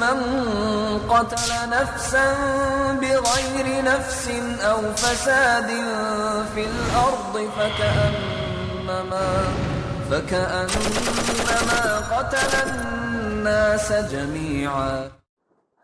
من قتل نفسا بغير نفس أو فساد في الأرض فكأنما قتل الناس جميعا.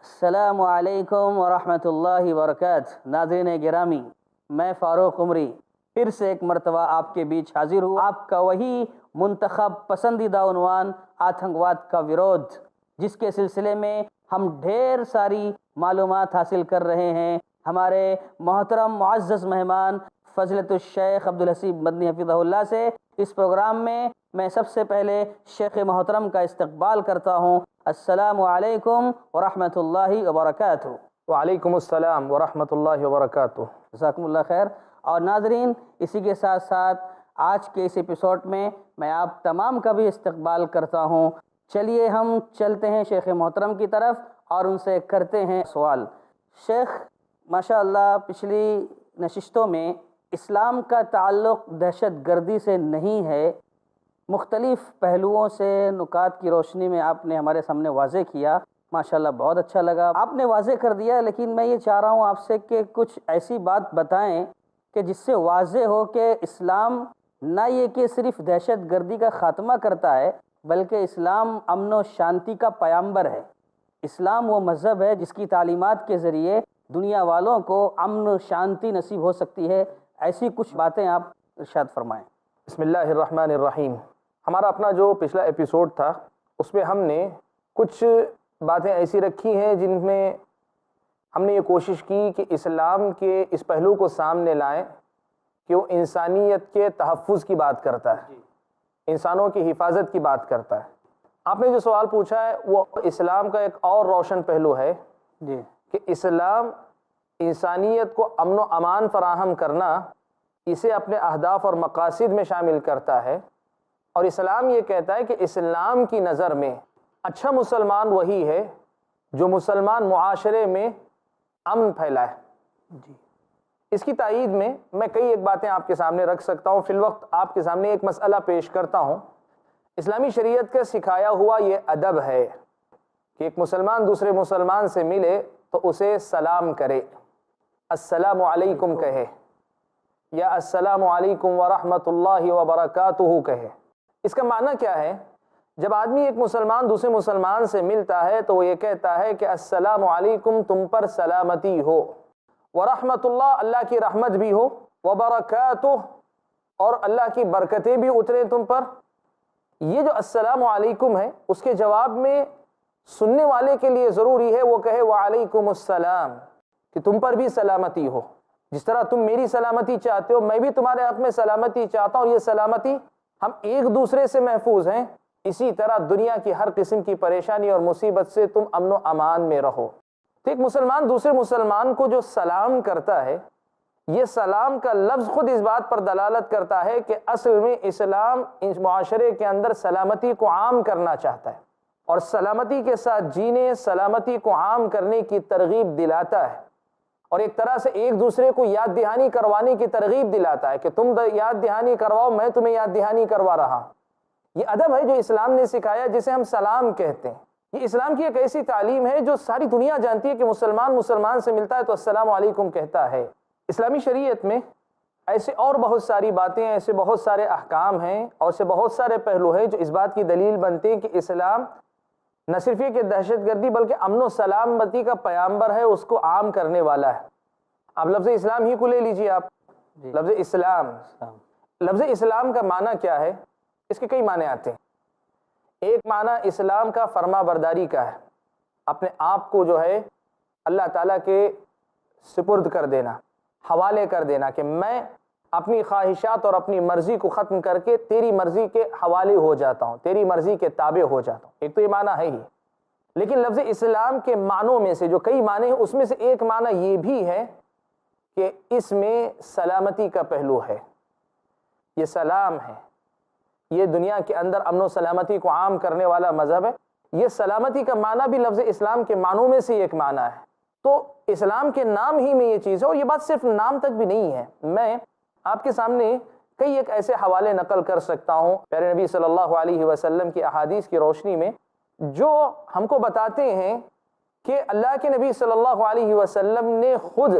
السلام علیکم ورحمۃ اللہ وبرکاتہ. ناظرین گرامی، میں فاروق عمری پھر سے ایک مرتبہ آپ کے بیچ حاضر ہوں. آپ کا وہی منتخب پسندیدہ عنوان آتنکواد کا ورودھ، جس کے سلسلے میں ہم ڈھیر ساری معلومات حاصل کر رہے ہیں. ہمارے محترم معزز مہمان فضیلت الشیخ عبدالحسیب مدنی حفظہ اللہ سے اس پروگرام میں سب سے پہلے شیخ محترم کا استقبال کرتا ہوں. السلام علیکم ورحمۃ اللہ وبرکاتہ. وعلیکم السلام ورحمۃ اللہ وبرکاتہ. جزاکم اللہ خیر. اور ناظرین، اسی کے ساتھ ساتھ آج کے اس ایپیسوڈ میں آپ تمام کا بھی استقبال کرتا ہوں. چلیے ہم چلتے ہیں شیخ محترم کی طرف اور ان سے کرتے ہیں سوال. شیخ ماشاءاللہ پچھلی نشستوں میں اسلام کا تعلق دہشت گردی سے نہیں ہے، مختلف پہلوؤں سے نکات کی روشنی میں آپ نے ہمارے سامنے واضح کیا. ماشاءاللہ بہت اچھا لگا، آپ نے واضح کر دیا. لیکن میں یہ چاہ رہا ہوں آپ سے کہ کچھ ایسی بات بتائیں کہ جس سے واضح ہو کہ اسلام نہ یہ کہ صرف دہشت گردی کا خاتمہ کرتا ہے، بلکہ اسلام امن و شانتی کا پیامبر ہے. اسلام وہ مذہب ہے جس کی تعلیمات کے ذریعے دنیا والوں کو امن و شانتی نصیب ہو سکتی ہے. ایسی کچھ باتیں آپ ارشاد فرمائیں. بسم اللہ الرحمن الرحیم. ہمارا اپنا جو پچھلا ایپیسوڈ تھا اس میں ہم نے کچھ باتیں ایسی رکھی ہیں جن میں ہم نے یہ کوشش کی کہ اسلام کے اس پہلو کو سامنے لائیں کہ وہ انسانیت کے تحفظ کی بات کرتا ہے، انسانوں کی حفاظت کی بات کرتا ہے. آپ نے جو سوال پوچھا ہے وہ اسلام کا ایک اور روشن پہلو ہے کہ اسلام انسانیت کو امن و امان فراہم کرنا اسے اپنے اہداف اور مقاصد میں شامل کرتا ہے. اور اسلام یہ کہتا ہے کہ اسلام کی نظر میں اچھا مسلمان وہی ہے جو مسلمان معاشرے میں امن پھیلائے. اس کی تائید میں کئی ایک باتیں آپ کے سامنے رکھ سکتا ہوں. فی الوقت آپ کے سامنے ایک مسئلہ پیش کرتا ہوں. اسلامی شریعت کا سکھایا ہوا یہ ادب ہے کہ ایک مسلمان دوسرے مسلمان سے ملے تو اسے سلام کرے، السلام علیکم کہے یا السلام علیکم ورحمۃ اللہ وبرکاتہ کہے. اس کا معنی کیا ہے؟ جب آدمی ایک مسلمان دوسرے مسلمان سے ملتا ہے تو وہ یہ کہتا ہے کہ السلام علیکم، تم پر سلامتی ہو، ورحمۃ اللہ، اللہ کی رحمت بھی ہو، وبرکاتہ، اور اللہ کی برکتیں بھی اتریں تم پر. یہ جو السلام علیکم ہے اس کے جواب میں سننے والے کے لیے ضروری ہے وہ کہے وعلیکم السلام، کہ تم پر بھی سلامتی ہو. جس طرح تم میری سلامتی چاہتے ہو میں بھی تمہارے حق میں سلامتی چاہتا ہوں. یہ سلامتی ہم ایک دوسرے سے محفوظ ہیں. اسی طرح دنیا کی ہر قسم کی پریشانی اور مصیبت سے تم امن و امان میں رہو. تو ایک مسلمان دوسرے مسلمان کو جو سلام کرتا ہے، یہ سلام کا لفظ خود اس بات پر دلالت کرتا ہے کہ اصل میں اسلام اس معاشرے کے اندر سلامتی کو عام کرنا چاہتا ہے اور سلامتی کے ساتھ جینے، سلامتی کو عام کرنے کی ترغیب دلاتا ہے، اور ایک طرح سے ایک دوسرے کو یاد دہانی کروانے کی ترغیب دلاتا ہے کہ تم یاد دہانی کرواؤ، میں تمہیں یاد دہانی کروا رہا ہوں. یہ ادب ہے جو اسلام نے سکھایا، جسے ہم سلام کہتے ہیں. یہ اسلام کی ایک ایسی تعلیم ہے جو ساری دنیا جانتی ہے کہ مسلمان سے ملتا ہے تو السلام علیکم کہتا ہے. اسلامی شریعت میں ایسے اور بہت ساری باتیں ہیں، ایسے بہت سارے احکام ہیں اور ایسے بہت سارے پہلو ہیں جو اس بات کی دلیل بنتے ہیں کہ اسلام نہ صرف یہ کہ دہشت گردی بلکہ امن و سلامتی کا پیامبر ہے، اس کو عام کرنے والا ہے. آپ لفظ اسلام ہی کو لے لیجئے. آپ لفظ اسلام کا معنی کیا ہے؟ اس کے کئی معنی آتے ہیں. ایک معنی اسلام کا فرما برداری کا ہے، اپنے آپ کو جو ہے اللہ تعالیٰ کے سپرد کر دینا، حوالے کر دینا کہ میں اپنی خواہشات اور اپنی مرضی کو ختم کر کے تیری مرضی کے حوالے ہو جاتا ہوں، تیری مرضی کے تابع ہو جاتا ہوں. ایک تو یہ معنی ہے ہی. لیکن لفظ اسلام کے معنوں میں سے جو کئی معنی ہیں اس میں سے ایک معنی یہ بھی ہے کہ اس میں سلامتی کا پہلو ہے. یہ سلام ہے، یہ دنیا کے اندر امن و سلامتی کو عام کرنے والا مذہب ہے. یہ سلامتی کا معنی بھی لفظ اسلام کے معنوں میں سے ایک معنی ہے. تو اسلام کے نام ہی میں یہ چیز ہے. اور یہ بات صرف نام تک بھی نہیں ہے. میں آپ کے سامنے کئی ایک ایسے حوالے نقل کر سکتا ہوں پیارے نبی صلی اللہ علیہ وسلم کی احادیث کی روشنی میں جو ہم کو بتاتے ہیں کہ اللہ کے نبی صلی اللہ علیہ وسلم نے خود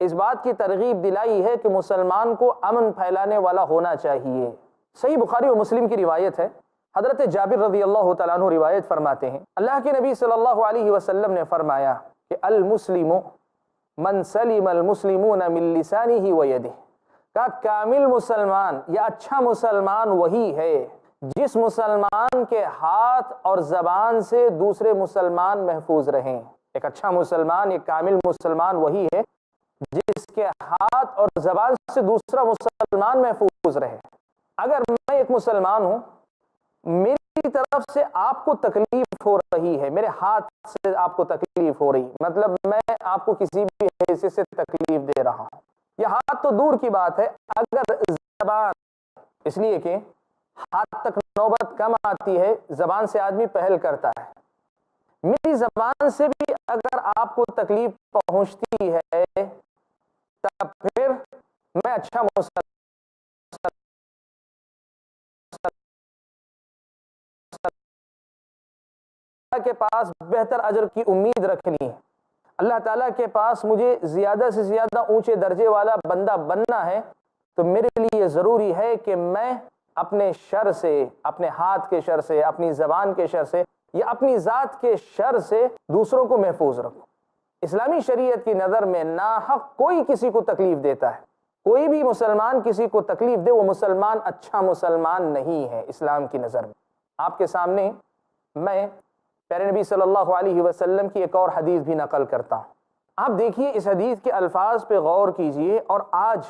اس بات کی ترغیب دلائی ہے کہ مسلمان کو امن پھیلانے والا ہونا چاہیے۔ صحیح بخاری و مسلم کی روایت ہے، حضرت جابر رضی اللہ تعالیٰ عنہ روایت فرماتے ہیں اللہ کے نبی صلی اللہ علیہ وسلم نے فرمایا کہ المسلم من سلم المسلمون من لسانہ و یدہ، کہ کامل مسلمان یا اچھا مسلمان وہی ہے جس مسلمان کے ہاتھ اور زبان سے دوسرے مسلمان محفوظ رہیں۔ ایک اچھا مسلمان، ایک کامل مسلمان وہی ہے جس کے ہاتھ اور زبان سے دوسرا مسلمان محفوظ رہے۔ اگر میں ایک مسلمان ہوں، میری طرف سے آپ کو تکلیف ہو رہی ہے، میرے ہاتھ سے آپ کو تکلیف ہو رہی، مطلب میں آپ کو کسی بھی حیثیت سے تکلیف دے رہا ہوں، یہ ہاتھ تو دور کی بات ہے، اگر زبان، اس لیے کہ ہاتھ تک نوبت کم آتی ہے، زبان سے آدمی پہل کرتا ہے، میری زبان سے بھی اگر آپ کو تکلیف پہنچتی ہے تب پھر میں اچھا مسلمان کے پاس بہتر اجر کی امید رکھنی ہے، اللہ تعالیٰ کے پاس مجھے زیادہ سے زیادہ اونچے درجے والا بندہ بننا ہے، تو میرے لیے ضروری ہے کہ میں اپنے شر سے، اپنے ہاتھ کے شر سے، اپنی زبان کے شر سے یا اپنی ذات کے شر سے دوسروں کو محفوظ رکھوں۔ اسلامی شریعت کی نظر میں ناحق کوئی کسی کو تکلیف دیتا ہے، کوئی بھی مسلمان کسی کو تکلیف دے، وہ مسلمان اچھا مسلمان نہیں ہے اسلام کی نظر میں۔ آپ کے سامنے میں پیارے نبی صلی اللہ علیہ وسلم کی ایک اور حدیث بھی نقل کرتا ہوں، آپ دیکھیے اس حدیث کے الفاظ پہ غور کیجئے، اور آج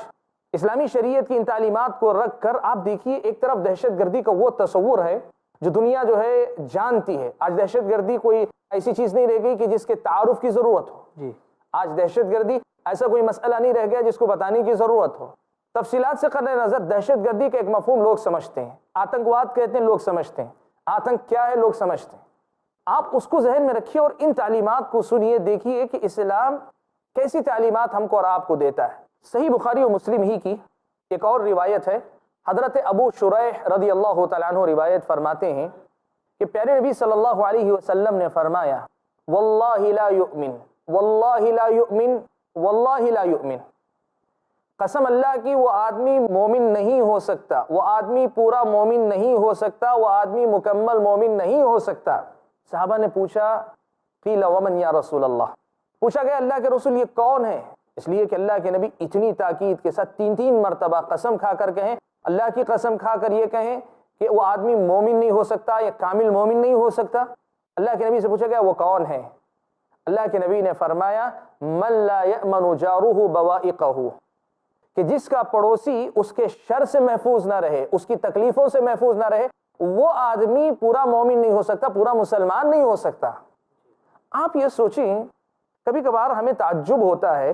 اسلامی شریعت کی ان تعلیمات کو رکھ کر آپ دیکھیے، ایک طرف دہشت گردی کا وہ تصور ہے جو دنیا جو ہے جانتی ہے، آج دہشت گردی کوئی ایسی چیز نہیں رہ گئی کہ جس کے تعارف کی ضرورت ہو، جی آج دہشت گردی ایسا کوئی مسئلہ نہیں رہ گیا جس کو بتانے کی ضرورت ہو۔ تفصیلات سے قطع نظر دہشت گردی کا ایک مفہوم لوگ سمجھتے ہیں، آتنکواد کہتے ہیں لوگ سمجھتے ہیں، آتنک کیا ہے لوگ سمجھتے ہیں، آپ اس کو ذہن میں رکھیے اور ان تعلیمات کو سنیے، دیکھیے کہ اسلام کیسی تعلیمات ہم کو اور آپ کو دیتا ہے۔ صحیح بخاری و مسلم ہی کی ایک اور روایت ہے، حضرت ابو شریح رضی اللہ تعالیٰ عنہ روایت فرماتے ہیں کہ پیارے نبی صلی اللہ علیہ وسلم نے فرمایا واللہ لا یؤمن، واللہ لا یؤمن، واللہ لا یؤمن، قسم اللہ کی وہ آدمی مومن نہیں ہو سکتا، وہ آدمی پورا مومن نہیں ہو سکتا، وہ آدمی مکمل مومن نہیں ہو سکتا۔ صحابہ نے پوچھا قیل ومن یا رسول اللہ، پوچھا گیا اللہ کے رسول یہ کون ہے؟ اس لیے کہ اللہ کے نبی اتنی تاکید کے ساتھ تین مرتبہ قسم کھا کر کہیں، اللہ کی قسم کھا کر یہ کہیں کہ وہ آدمی مومن نہیں ہو سکتا یا کامل مومن نہیں ہو سکتا۔ اللہ کے نبی سے پوچھا گیا وہ کون ہے؟ اللہ کے نبی نے فرمایا من لا یأمن جارہ بوائقہ، کہ جس کا پڑوسی اس کے شر سے محفوظ نہ رہے، اس کی تکلیفوں سے محفوظ نہ رہے، وہ آدمی پورا مومن نہیں ہو سکتا، پورا مسلمان نہیں ہو سکتا۔ آپ یہ سوچیں، کبھی کبھار ہمیں تعجب ہوتا ہے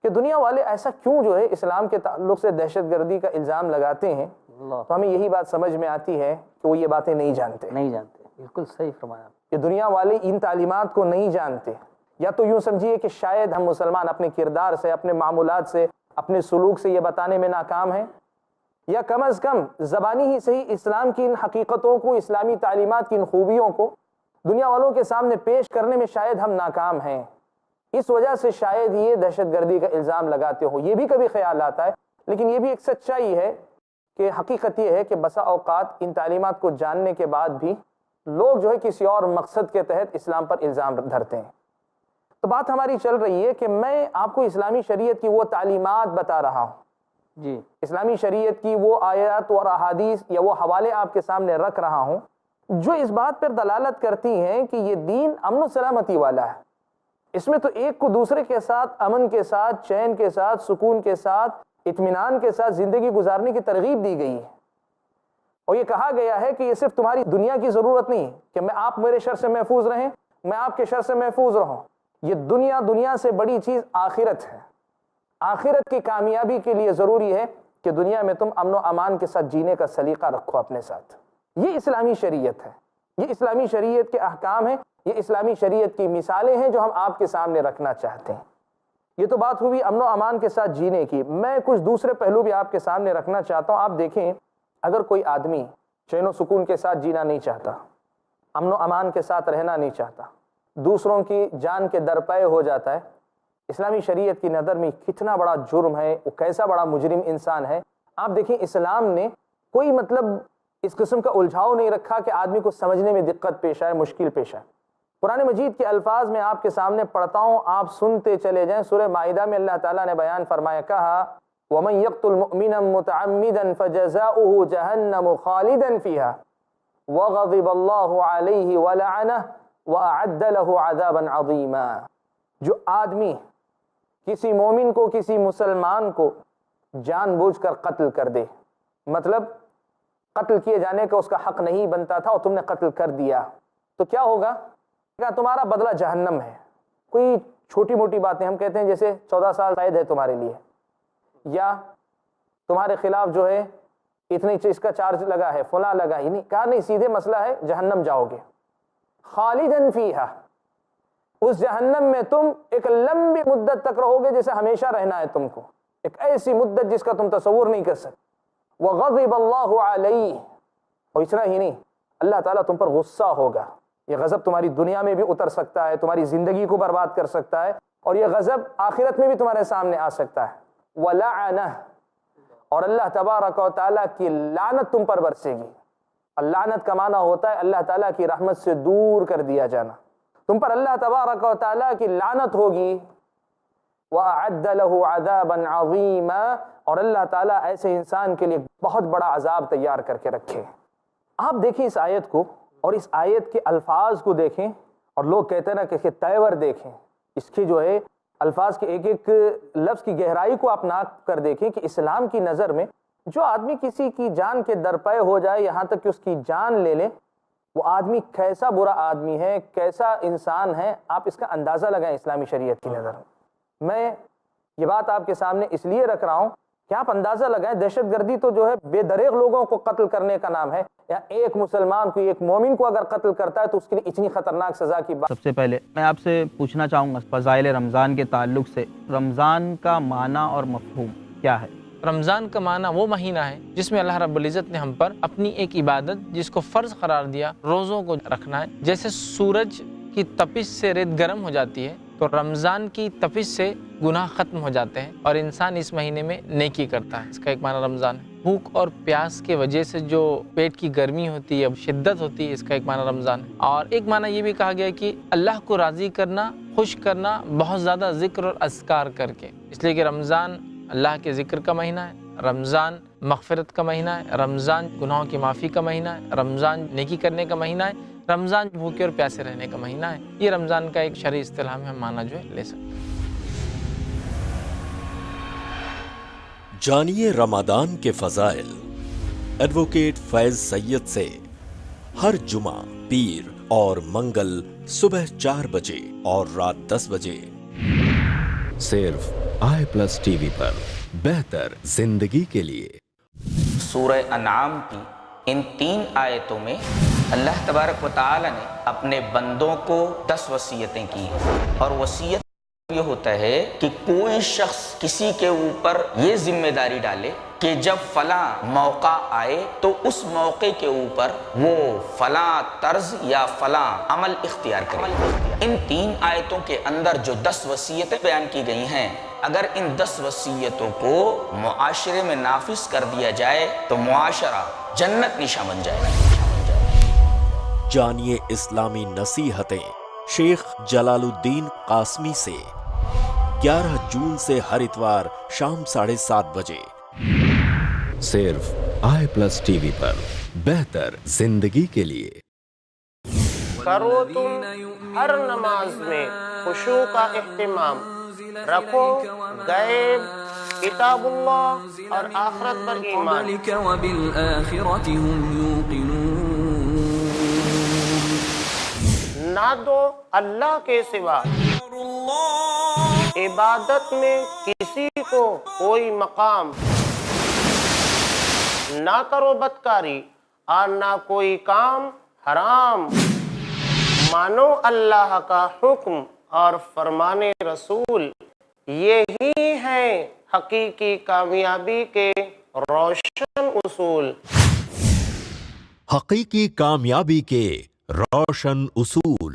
کہ دنیا والے ایسا کیوں جو ہے اسلام کے تعلق سے دہشت گردی کا الزام لگاتے ہیں، تو ہمیں یہی بات سمجھ میں آتی ہے کہ وہ یہ باتیں نہیں جانتے۔ بالکل صحیح فرمایا کہ دنیا والے ان تعلیمات کو نہیں جانتے، یا تو یوں سمجھیے کہ شاید ہم مسلمان اپنے کردار سے، اپنے معمولات سے، اپنے سلوک سے یہ بتانے میں ناکام ہیں، یا کم از کم زبانی ہی صحیح اسلام کی ان حقیقتوں کو، اسلامی تعلیمات کی ان خوبیوں کو دنیا والوں کے سامنے پیش کرنے میں شاید ہم ناکام ہیں، اس وجہ سے شاید یہ دہشت گردی کا الزام لگاتے ہو۔ یہ بھی کبھی خیال آتا ہے، لیکن یہ بھی ایک سچائی ہے کہ حقیقت یہ ہے کہ بسا اوقات ان تعلیمات کو جاننے کے بعد بھی لوگ جو ہے کسی اور مقصد کے تحت اسلام پر الزام دھرتے ہیں۔ تو بات ہماری چل رہی ہے کہ میں آپ کو اسلامی شریعت کی وہ تعلیمات بتا رہا ہوں، جی اسلامی شریعت کی وہ آیات اور احادیث یا وہ حوالے آپ کے سامنے رکھ رہا ہوں جو اس بات پر دلالت کرتی ہیں کہ یہ دین امن و سلامتی والا ہے، اس میں تو ایک کو دوسرے کے ساتھ امن کے ساتھ، چین کے ساتھ، سکون کے ساتھ، اطمینان کے ساتھ زندگی گزارنے کی ترغیب دی گئی ہے، اور یہ کہا گیا ہے کہ یہ صرف تمہاری دنیا کی ضرورت نہیں کہ آپ میرے شر سے محفوظ رہیں، میں آپ کے شر سے محفوظ رہوں، یہ دنیا سے بڑی چیز آخرت ہے۔ آخرت کی کامیابی کے لیے ضروری ہے کہ دنیا میں تم امن و امان کے ساتھ جینے کا سلیقہ رکھو اپنے ساتھ۔ یہ اسلامی شریعت ہے، یہ اسلامی شریعت کے احکام ہیں، یہ اسلامی شریعت کی مثالیں ہیں جو ہم آپ کے سامنے رکھنا چاہتے ہیں۔ یہ تو بات ہوئی امن و امان کے ساتھ جینے کی، میں کچھ دوسرے پہلو بھی آپ کے سامنے رکھنا چاہتا ہوں۔ آپ دیکھیں، اگر کوئی آدمی چین و سکون کے ساتھ جینا نہیں چاہتا، امن و امان کے ساتھ رہنا نہیں چاہتا، دوسروں کی جان کے درپے ہو جاتا ہے، اسلامی شریعت کی نظر میں کتنا بڑا جرم ہے، وہ کیسا بڑا مجرم انسان ہے۔ آپ دیکھیں اسلام نے کوئی مطلب اس قسم کا الجھاؤ نہیں رکھا کہ آدمی کو سمجھنے میں دقت پیش آئے، مشکل پیش آئے۔ قرآن مجید کے الفاظ میں آپ کے سامنے پڑھتا ہوں، آپ سنتے چلے جائیں۔ سورہ مائدہ میں اللہ تعالیٰ نے بیان فرمایا، کہا وَمَن يَقْتُلْ مُؤْمِنًا مُتَعَمِّدًا فَجَزَاؤُهُ جَهَنَّمُ خَالِدًا فِيهَا وَغَضِبَ اللَّهُ عَلَيْهِ وَلَعَنَهُ وَأَعَدَّ لَهُ عَذَابًا عَظِيمًا۔ جو آدمی کسی مومن کو، کسی مسلمان کو جان بوجھ کر قتل کر دے، مطلب قتل کیے جانے کا اس کا حق نہیں بنتا تھا اور تم نے قتل کر دیا، تو کیا ہوگا؟ کہ تمہارا بدلہ جہنم ہے۔ کوئی چھوٹی موٹی باتیں ہم کہتے ہیں جیسے 14 سال قید ہے تمہارے لیے، یا تمہارے خلاف جو ہے اتنی اس کا چارج لگا ہے، فلاں لگا ہی نہیں، کہا نہیں، سیدھے مسئلہ ہے جہنم جاؤ گے، خالدن فیہا، اس جہنم میں تم ایک لمبی مدت تک رہو گے، جیسے ہمیشہ رہنا ہے تم کو، ایک ایسی مدت جس کا تم تصور نہیں کر سکتے۔ وغضب اللہ علیہ، اور اتنا ہی نہیں، اللہ تعالیٰ تم پر غصہ ہوگا۔ یہ غضب تمہاری دنیا میں بھی اتر سکتا ہے، تمہاری زندگی کو برباد کر سکتا ہے، اور یہ غضب آخرت میں بھی تمہارے سامنے آ سکتا ہے۔ وَلَعَنَهُ، اور اللہ تبارک و تعالیٰ کی لعنت تم پر برسے گی۔ اللعنت کا معنی ہوتا ہے اللہ تعالیٰ کی رحمت سے دور کر دیا جانا، تم پر اللہ تبارک و تعالیٰ کی لعنت ہوگی۔ وَأَعَدَّ لَهُ عَذَابًا عَظِيمًا، اور اللہ تعالیٰ ایسے انسان کے لیے بہت بڑا عذاب تیار کر کے رکھے۔ آپ دیکھیں اس آیت کو، اور اس آیت کے الفاظ کو دیکھیں، اور لوگ کہتے ہیں نا کہ تیور دیکھیں، اس کے جو ہے الفاظ کے ایک ایک لفظ کی گہرائی کو آپ ناپ کر دیکھیں کہ اسلام کی نظر میں جو آدمی کسی کی جان کے درپے ہو جائے، یہاں تک کہ اس کی جان لے لے، وہ آدمی کیسا برا آدمی ہے، کیسا انسان ہے، آپ اس کا اندازہ لگائیں اسلامی شریعت کی نظر میں۔ یہ بات آپ کے سامنے اس لیے رکھ رہا ہوں کہ آپ اندازہ لگائیں، دہشت گردی تو جو ہے بے دریغ لوگوں کو قتل کرنے کا نام ہے، یا ایک مسلمان کو، ایک مومن کو اگر قتل کرتا ہے تو اس کے لیے اتنی خطرناک سزا کی بات۔ سب سے پہلے میں آپ سے پوچھنا چاہوں گا فضائل رمضان کے تعلق سے، رمضان کا معنی اور مفہوم کیا ہے؟ رمضان کا معنی وہ مہینہ ہے جس میں اللہ رب العزت نے ہم پر اپنی ایک عبادت جس کو فرض قرار دیا، روزوں کو رکھنا ہے۔ جیسے سورج کی تپش سے ریت گرم ہو جاتی ہے، تو رمضان کی تپش سے گناہ ختم ہو جاتے ہیں اور انسان اس مہینے میں نیکی کرتا ہے۔ اس کا ایک معنی رمضان ہے۔ بھوک اور پیاس کے وجہ سے جو پیٹ کی گرمی ہوتی ہے، شدت ہوتی ہے، اس کا ایک معنی رمضان ہے۔ اور ایک معنی یہ بھی کہا گیا ہے کہ اللہ کو راضی کرنا، خوش کرنا بہت زیادہ ذکر اور اذکار کر کے، اس لیے کہ رمضان اللہ کے ذکر کا مہینہ ہے، رمضان مغفرت کا مہینہ ہے، رمضان گناہوں کی معافی کا مہینہ ہے، رمضان نیکی کرنے کا مہینہ ہے، رمضان بھوکے اور پیاسے رہنے کا مہینہ ہے۔ یہ رمضان کا ایک شرعی اصطلاح میں ہم معنی جو ہے لے سکتے ہیں۔ جانیے رمضان کے فضائل ایڈوکیٹ فیض سید سے، ہر جمعہ، پیر اور منگل صبح 4 بجے اور رات 10 بجے، صرف i+ ٹی وی پر، بہتر زندگی کے لیے۔ سورہ انعام کی ان 3 آیتوں میں اللہ تبارک و تعالی نے اپنے بندوں کو 10 وصیتیں کی، اور وصیت یہ ہوتا ہے کہ کوئی شخص کسی کے اوپر یہ ذمہ داری ڈالے کہ جب فلاں موقع آئے تو اس موقع کے اوپر وہ فلاں طرز یا فلاں عمل اختیار کرے۔ ان 3 آیتوں کے اندر جو 10 وصیتیں بیان کی گئی ہیں، اگر ان 10 وصیتوں کو معاشرے میں نافذ کر دیا جائے تو معاشرہ جنت نشاں بن جائے گا۔ جانیے اسلامی نصیحتیں شیخ جلال الدین قاسمی سے، 11 جون سے ہر اتوار شام 7:30 بجے، صرف i+ ٹی وی پر، بہتر زندگی کے لیے۔ کرو تم ہر نماز میں خشوع کا اہتمام، رکھو غیب، کتاب اللہ اور آخرت پر ایمان۔ وبالآخرة هم يوقنون۔ نہ دو اللہ کے سوا عبادت میں کسی کو کوئی مقام، نہ کرو بدکاری اور نہ کوئی کام حرام، مانو اللہ کا حکم اور فرمان رسول، یہی ہے حقیقی کامیابی کے روشن اصول۔ حقیقی کامیابی کے روشن اصول،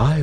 i+।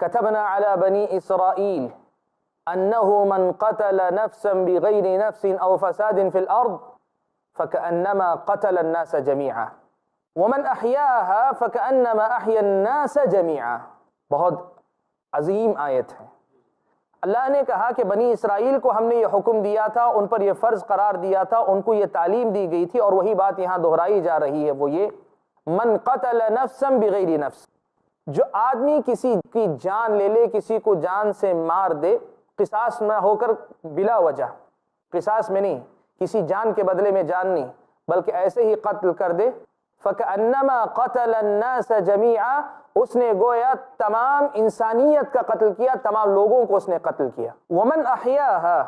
كتبنا على بني إسرائيل أنه من قتل نفسا بغير نفس أو فساد في الأرض فكأنما قتل الناس جميعا ومن أحياها فكأنما أحيا الناس جميعا. بہت عظیم آیت ہے. اللہ نے کہا کہ بنی اسرائیل کو ہم نے یہ حکم دیا تھا، ان پر یہ فرض قرار دیا تھا، ان کو یہ تعلیم دی گئی تھی، اور وہی بات یہاں دہرائی جا رہی ہے، وہ یہ من قتل نفسا بغیر نفس، جو آدمی کسی کی جان لے لے، کسی کو جان سے مار دے، قصاص نہ ہو کر بلا وجہ، قصاص میں نہیں، کسی جان کے بدلے میں جان نہیں، بلکہ ایسے ہی قتل کر دے، فَكَأَنَّمَا قَتَلَ النَّاسَ جَمِيعًا، اس نے گویا تمام انسانیت کا قتل کیا، تمام لوگوں کو اس نے قتل کیا. وَمَنْ أَحْيَاهَا،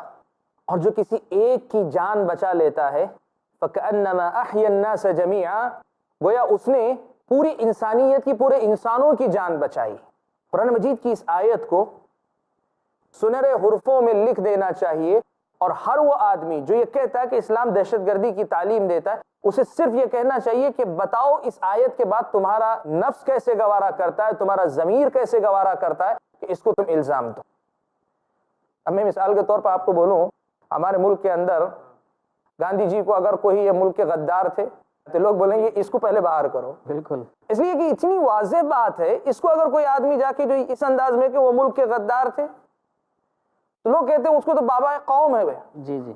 اور جو کسی ایک کی جان بچا لیتا ہے، فَكَأَنَّمَا أَحْيَا النَّاسَ جَمِيعًا، گویا اس نے پوری انسانیت کی، پورے انسانوں کی جان بچائی. قرآن مجید کی اس آیت کو سنہرے حرفوں میں لکھ دینا چاہیے، اور ہر وہ آدمی جو یہ کہتا ہے کہ اسلام دہشت گردی کی تعلیم دیتا ہے، اسے صرف یہ کہنا چاہیے کہ بتاؤ اس آیت کے بعد تمہارا نفس کیسے گوارا کرتا ہے، تمہارا ضمیر کیسے گوارا کرتا ہے کہ اس کو تم الزام دو. اب میں مثال کے طور پر آپ کو بولوں، ہمارے ملک کے اندر گاندھی جی کو اگر کوئی یہ ملک کے غدار تھے تو لوگ بولیں گے اس کو پہلے باہر کرو. بالکل، اس لیے کہ اتنی واضح بات ہے، اس کو اگر کوئی آدمی جا کے جو اس انداز میں کہ وہ ملک کے غدار تھے تو لوگ کہتے ہیں اس کو تو بابا قوم ہے. جی جی،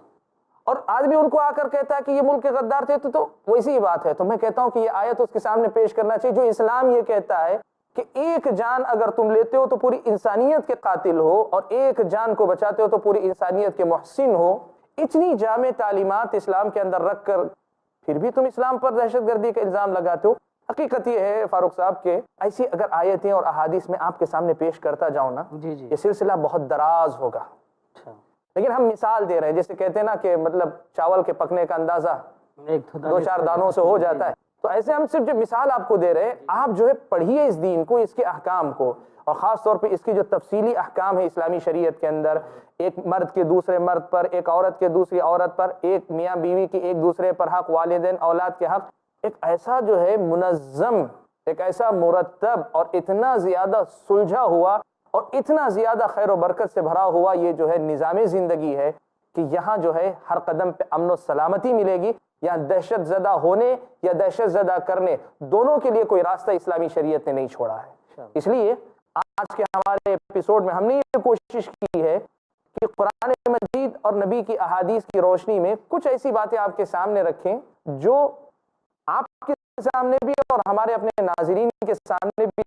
اور آدمی ان کو آ کر کہتا ہے کہ یہ ملک کے غدار تھے تو ویسی ہی بات ہے. تو میں کہتا ہوں کہ یہ آیت اس کے سامنے پیش کرنا چاہیے. جو اسلام یہ کہتا ہے کہ ایک جان اگر تم لیتے ہو تو پوری انسانیت کے قاتل ہو، اور ایک جان کو بچاتے ہو تو پوری انسانیت کے محسن ہو، اتنی جامع تعلیمات اسلام کے اندر رکھ کر پھر بھی تم اسلام پر دہشت گردی کا الزام لگاتے ہو. حقیقت یہ ہے فاروق صاحب کہ ایسی اگر آیتیں اور احادیث میں آپ کے سامنے پیش کرتا جاؤں نا، جی جی، یہ سلسلہ بہت دراز ہوگا. لیکن ہم مثال دے رہے ہیں، جیسے کہتے ہیں نا کہ مطلب چاول کے پکنے کا اندازہ دو چار دانوں سے ہو جاتا ہے، تو ایسے ہم صرف جو مثال آپ کو دے رہے ہیں، آپ جو ہے پڑھیے اس دین کو، اس کے احکام کو، اور خاص طور پہ اس کی جو تفصیلی احکام ہے اسلامی شریعت کے اندر، ایک مرد کے دوسرے مرد پر، ایک عورت کے دوسری عورت پر، ایک میاں بیوی کی ایک دوسرے پر حق، والدین اولاد کے حق، ایک ایسا جو ہے منظم، ایک ایسا مرتب اور اتنا زیادہ سلجھا ہوا اور اتنا زیادہ خیر و برکت سے بھرا ہوا یہ جو ہے نظام زندگی ہے کہ یہاں جو ہے ہر قدم پہ امن و سلامتی ملے گی. یہاں دہشت زدہ ہونے یا دہشت زدہ کرنے دونوں کے لیے کوئی راستہ اسلامی شریعت نے نہیں چھوڑا ہے. اس لیے آج کے ہمارے ایپیسوڈ میں ہم نے یہ کوشش کی ہے کہ قرآن مجید اور نبی کی احادیث کی روشنی میں کچھ ایسی باتیں آپ کے سامنے رکھیں جو آپ کے سامنے بھی اور ہمارے اپنے ناظرین کے سامنے بھی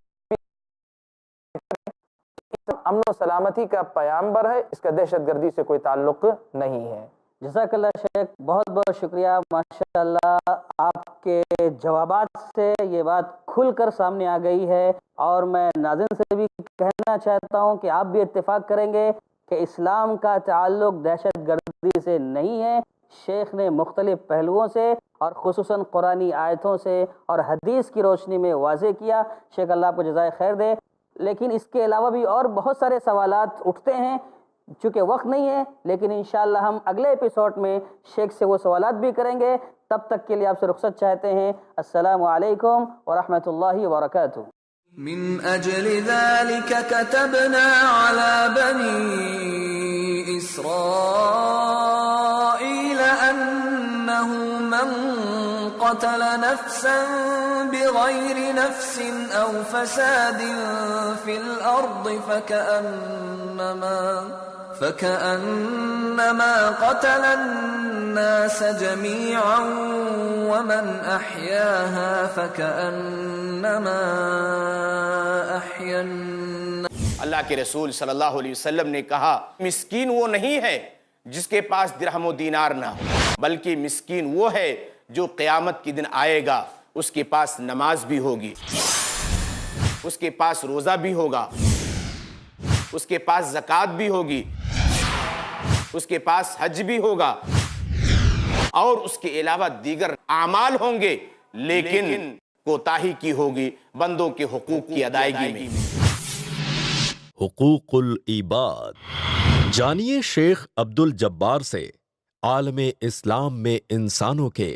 امن و سلامتی کا پیامبر ہے، اس کا دہشت گردی سے کوئی تعلق نہیں ہے. جزاک اللہ شیخ، بہت بہت شکریہ. ماشاءاللہ آپ کے جوابات سے یہ بات کھل کر سامنے آ گئی ہے، اور میں ناظرین سے بھی کہنا چاہتا ہوں کہ آپ بھی اتفاق کریں گے کہ اسلام کا تعلق دہشت گردی سے نہیں ہے. شیخ نے مختلف پہلوؤں سے اور خصوصاً قرآنی آیتوں سے اور حدیث کی روشنی میں واضح کیا. شیخ اللہ آپ کو جزائے خیر دے. لیکن اس کے علاوہ بھی اور بہت سارے سوالات اٹھتے ہیں، چونکہ وقت نہیں ہے، لیکن انشاءاللہ ہم اگلے ایپیسوڈ میں شیخ سے وہ سوالات بھی کریں گے. تب تک کے لیے آپ سے رخصت چاہتے ہیں. السلام علیکم ورحمۃ اللہ وبرکاتہ. من أجل ذلك كتبنا على بني إسرائيل أنه من قتل نفسا بغير نفس أو فساد في الأرض فكأنما قتل الناس جميعا ومن أحياها فكأنما أحيا الناس. اللہ کے رسول صلی اللہ علیہ وسلم نے کہا مسکین وہ نہیں ہے جس کے پاس درہم و دینار نہ ہو، بلکہ مسکین وہ ہے جو قیامت کے دن آئے گا، اس کے پاس نماز بھی ہوگی، اس کے پاس روزہ بھی ہوگا، اس کے پاس زکوٰۃ بھی ہوگی، اس کے پاس حج بھی ہوگا، اور اس کے علاوہ دیگر اعمال ہوں گے، لیکن کوتاہی کی ہوگی بندوں کے حقوق کی ادائیگی میں. حقوق العباد. جانیے شیخ عبد الجبار سے عالم اسلام میں انسانوں کے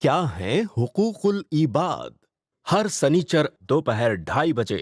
کیا ہیں حقوق العباد. ہر سنیچر دوپہر 2:30 بجے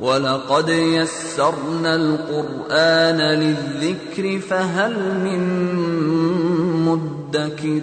وَلَقَدْ يَسَّرْنَا الْقُرْآنَ لِلذِّكْرِ فَهَلْ مِن مُدَّكِرٍ،